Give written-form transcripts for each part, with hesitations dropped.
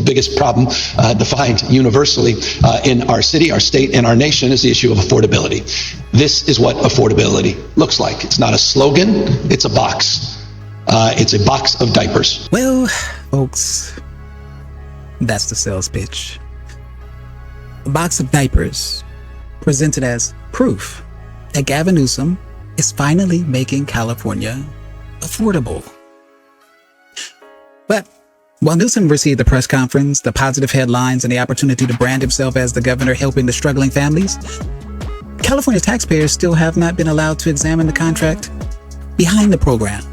biggest problem defined universally in our city, our state, and our nation is the issue of affordability. This is what affordability looks like. It's not a slogan, it's a box. It's a box of diapers. Well, folks, that's the sales pitch. A box of diapers presented as proof that Gavin Newsom is finally making California affordable. But while Newsom received the press conference, the positive headlines, and the opportunity to brand himself as the governor helping the struggling families, California taxpayers still have not been allowed to examine the contract behind the program.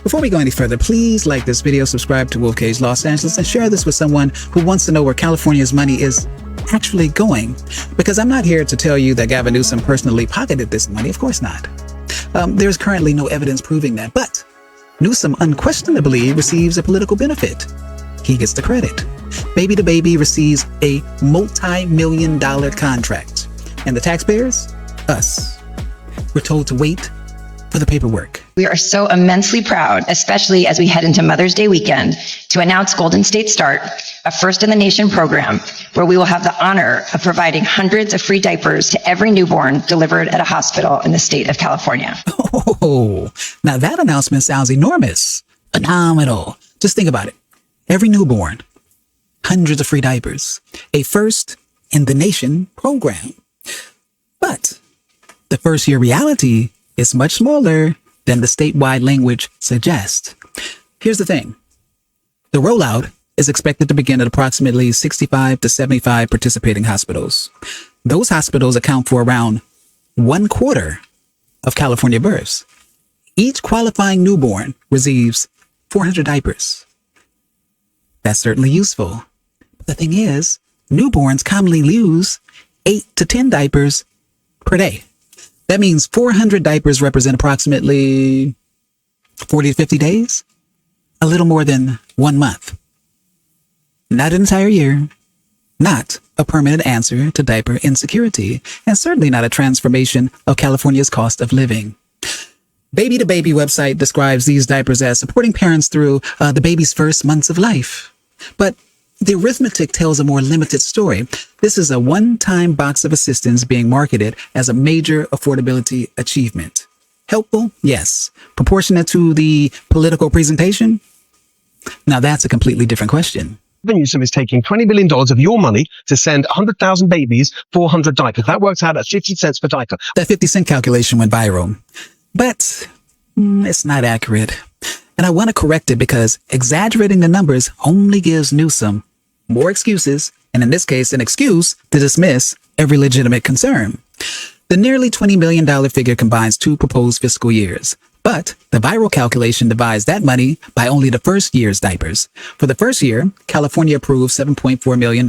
Before we go any further, please like this video, subscribe to Kage Los Angeles, and share this with someone who wants to know where California's money is actually going. Because I'm not here to tell you that Gavin Newsom personally pocketed this money. Of course not. There's currently no evidence proving that, but Newsom unquestionably receives a political benefit. He gets the credit. Baby to Baby receives a multi-million-dollar contract. And the taxpayers? Us. We're told to wait for the paperwork. We are so immensely proud, especially as we head into Mother's Day weekend, to announce Golden State Start, a first-in-the-nation program where we will have the honor of providing hundreds of free diapers to every newborn delivered at a hospital in the state of California. Oh, now that announcement sounds enormous. Phenomenal. Just think about it. Every newborn, hundreds of free diapers, a first-in-the-nation program. But the first-year reality is much smaller than the statewide language suggests. Here's the thing. The rollout is expected to begin at approximately 65 to 75 participating hospitals. Those hospitals account for around 1/4 of California births. Each qualifying newborn receives 400 diapers. That's certainly useful. But the thing is, newborns commonly use 8 to 10 diapers per day. That means 400 diapers represent approximately 40 to 50 days, a little more than 1 month. Not an entire year, not a permanent answer to diaper insecurity, and certainly not a transformation of California's cost of living. Baby to Baby website describes these diapers as supporting parents through the baby's first months of life. But the arithmetic tells a more limited story. This is a one-time box of assistance being marketed as a major affordability achievement. Helpful? Yes. Proportionate to the political presentation? Now that's a completely different question. Gavin Newsom is taking $20 million of your money to send 100,000 babies 400 diapers. That works out at 50 cents per diaper. That 50-cent calculation went viral. But it's not accurate. And I want to correct it because exaggerating the numbers only gives Newsom more excuses, and in this case, an excuse to dismiss every legitimate concern. The nearly $20 million figure combines 2 proposed fiscal years, but the viral calculation divides that money by only the first year's diapers. For the first year, California approved $7.4 million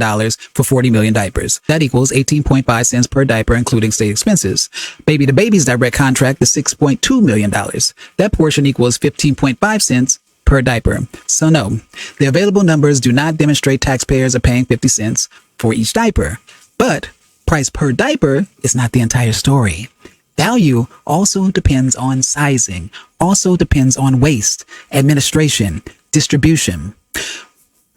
for 40 million diapers. That equals 18.5 cents per diaper, including state expenses. Baby to Baby's direct contract is $6.2 million. That portion equals 15.5 cents per diaper. So no, the available numbers do not demonstrate taxpayers are paying 50 cents for each diaper. But price per diaper is not the entire story. Value also depends on sizing, also depends on waste, administration, distribution,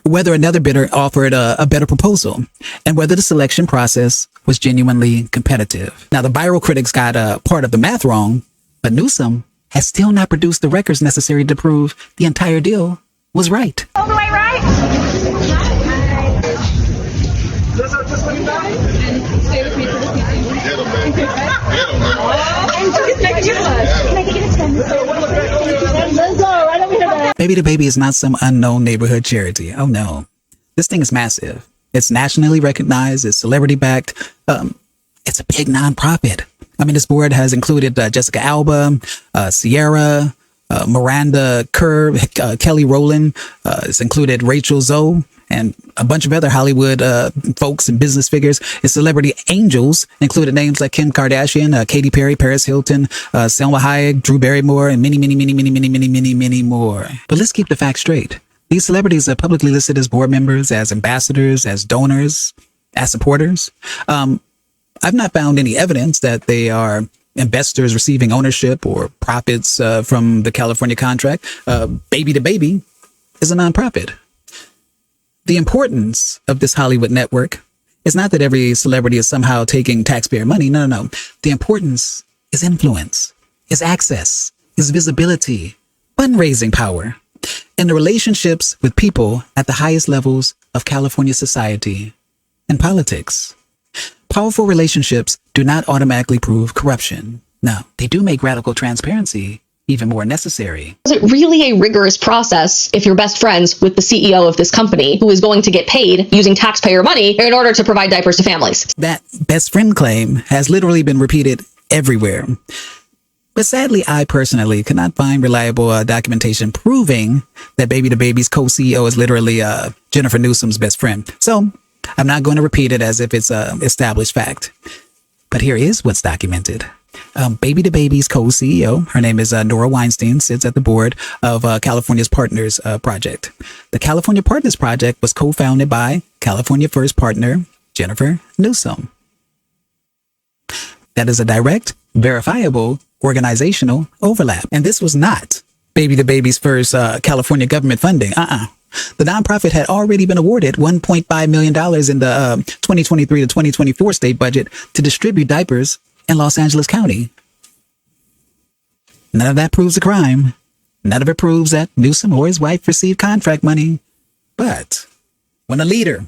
whether another bidder offered a better proposal, and whether the selection process was genuinely competitive. Now, the viral critics got part of the math wrong, but Newsom has still not produced the records necessary to prove the entire deal was right. All the way right? Stay with me for the Baby to Baby is not some unknown neighborhood charity. Oh no. This thing is massive. It's nationally recognized. It's celebrity backed. It's a big nonprofit. I mean, this board has included Jessica Alba, Sierra, Miranda Kerr, Kelly Rowland. It's included Rachel Zoe and a bunch of other Hollywood folks and business figures. Its celebrity angels included names like Kim Kardashian, Katy Perry, Paris Hilton, Selma Hayek, Drew Barrymore, and many more. But let's keep the facts straight. These celebrities are publicly listed as board members, as ambassadors, as donors, as supporters. I've not found any evidence that they are investors receiving ownership or profits from the California contract. Baby to Baby is a nonprofit. The importance of this Hollywood network is not that every celebrity is somehow taking taxpayer money. No, no, no. The importance is influence, is access, is visibility, fundraising power, and the relationships with people at the highest levels of California society and politics. Powerful relationships do not automatically prove corruption. No, they do make radical transparency even more necessary. Is it really a rigorous process if you're best friends with the CEO of this company who is going to get paid using taxpayer money in order to provide diapers to families? That best friend claim has literally been repeated everywhere. But sadly, I personally could not find reliable documentation proving that Baby the Baby's co-CEO is literally Jennifer Newsom's best friend. So I'm not going to repeat it as if it's an established fact. But here is what's documented. Baby the Baby's co-CEO, her name is Nora Weinstein, sits at the board of California's Partners Project. The California Partners Project was co-founded by California First partner Jennifer Newsom. That is a direct, verifiable organizational overlap. And this was not Baby the Baby's first California government funding. The nonprofit had already been awarded $1.5 million in the 2023 to 2024 state budget to distribute diapers in Los Angeles County. None of that proves a crime. None of it proves that Newsom or his wife received contract money. But when a leader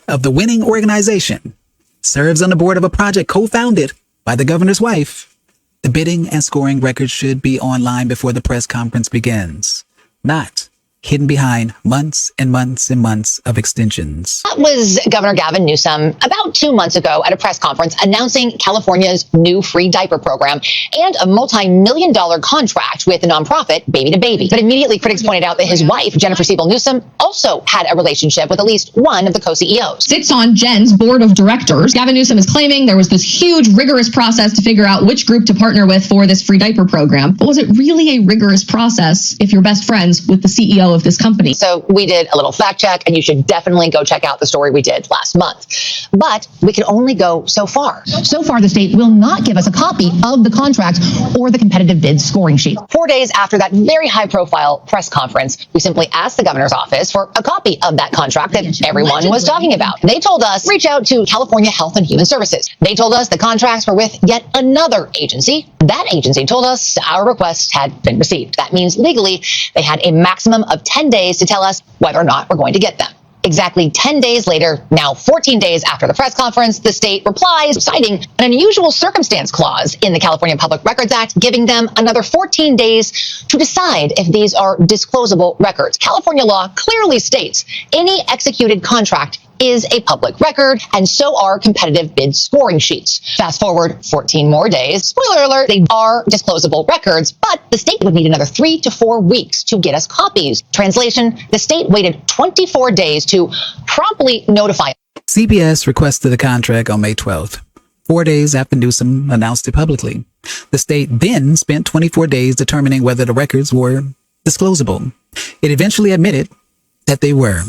of the winning organization serves on the board of a project co-founded by the governor's wife, the bidding and scoring records should be online before the press conference begins, not hidden behind months and months and months of extensions. That was Governor Gavin Newsom about 2 months ago at a press conference announcing California's new free diaper program and a multi-million-dollar contract with the nonprofit Baby to Baby. But immediately critics pointed out that his wife, Jennifer Newsom, also had a relationship with at least one of the co-CEOs. Sits on Jen's board of directors. Gavin Newsom is claiming there was this huge, rigorous process to figure out which group to partner with for this free diaper program. But was it really a rigorous process if you're best friends with the CEO of this company? So we did a little fact check, and you should definitely go check out the story we did last month. But we can only go so far. So far, the state will not give us a copy of the contract or the competitive bid scoring sheet. 4 days after that very high-profile press conference, we simply asked the governor's office for a copy of that contract that everyone was talking about. They told us, reach out to California Health and Human Services. They told us the contracts were with yet another agency. That agency told us our request had been received. That means legally, they had a maximum of 10 days to tell us whether or not we're going to get them. Exactly 10 days later, now 14 days after the press conference, the state replies, citing an unusual circumstance clause in the California Public Records Act, giving them another 14 days to decide if these are disclosable records. California law clearly states any executed contract is a public record, and so are competitive bid scoring sheets. Fast forward 14 more days. Spoiler alert, they are disclosable records, but the state would need another 3 to 4 weeks to get us copies. Translation, the state waited 24 days to promptly notify. CBS requested the contract on May 12th, 4 days after Newsom announced it publicly. The state then spent 24 days determining whether the records were disclosable. It eventually admitted that they were,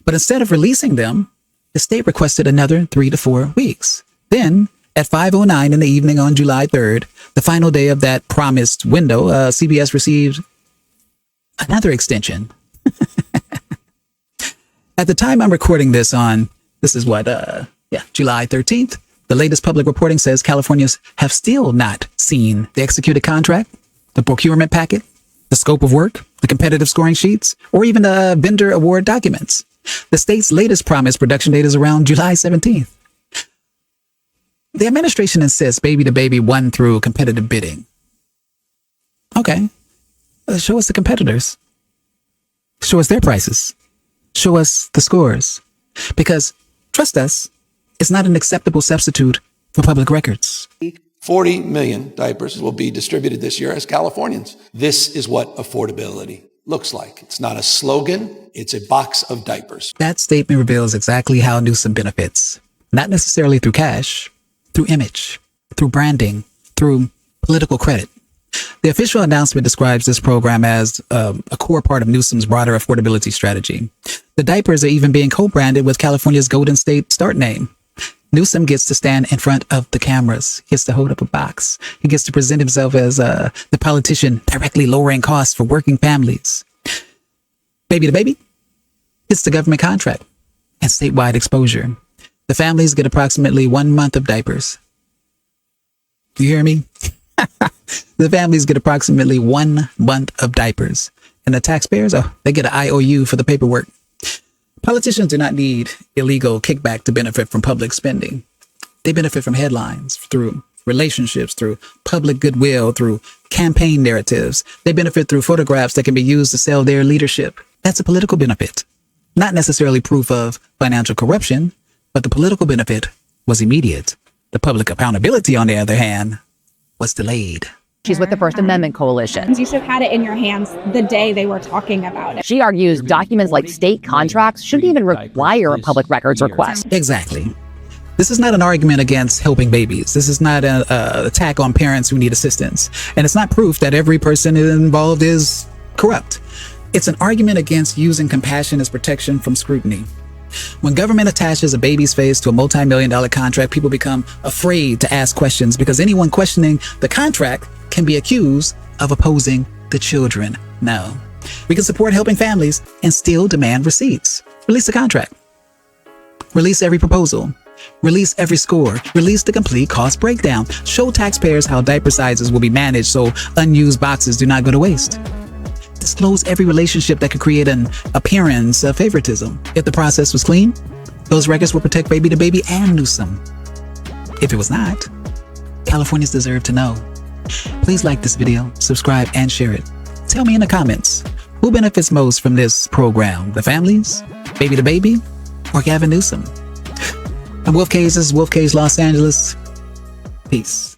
but instead of releasing them, the state requested another 3 to 4 weeks. Then, at 5:09 in the evening on July 3rd, the final day of that promised window, CBS received another extension. At the time I'm recording this on, July 13th, the latest public reporting says Californians have still not seen the executed contract, the procurement packet, the scope of work, the competitive scoring sheets, or even the vendor award documents. The state's latest promised production date is around July 17th. The administration insists Baby to Baby won through competitive bidding. Okay, show us the competitors. Show us their prices. Show us the scores. Because, trust us, it's not an acceptable substitute for public records. 40 million diapers will be distributed this year as Californians. This is what affordability looks like. It's not a slogan, it's a box of diapers. That statement reveals exactly how Newsom benefits. Not necessarily through cash, through image, through branding, through political credit. The official announcement describes this program as a core part of Newsom's broader affordability strategy. The diapers are even being co-branded with California's Golden State Start name. Newsom gets to stand in front of the cameras. He gets to hold up a box. He gets to present himself as the politician directly lowering costs for working families. Baby to Baby, It's the government contract and statewide exposure. The families get approximately 1 month of diapers. You hear me? The families get approximately 1 month of diapers. And the taxpayers, they get an IOU for the paperwork. Politicians do not need illegal kickback to benefit from public spending. They benefit from headlines, through relationships, through public goodwill, through campaign narratives. They benefit through photographs that can be used to sell their leadership. That's a political benefit. Not necessarily proof of financial corruption, but the political benefit was immediate. The public accountability, on the other hand, was delayed. She's with the First Amendment Coalition. You should have had it in your hands the day they were talking about it. She argues documents like state contracts shouldn't even require a public records request. Exactly. This is not an argument against helping babies. This is not an attack on parents who need assistance. And it's not proof that every person involved is corrupt. It's an argument against using compassion as protection from scrutiny. When government attaches a baby's face to a multi-million-dollar contract, people become afraid to ask questions because anyone questioning the contract can be accused of opposing the children. No. We can support helping families and still demand receipts. Release the contract. Release every proposal. Release every score. Release the complete cost breakdown. Show taxpayers how diaper sizes will be managed so unused boxes do not go to waste. Disclose every relationship that could create an appearance of favoritism. If the process was clean, those records will protect baby to baby and Newsom. If it was not, Californians deserve to know. Please like this video, subscribe, and share it. Tell me in the comments, who benefits most from this program? The families, baby to baby, or Gavin Newsom? I'm Wolf Kage, this is Wolf Kage Los Angeles. Peace.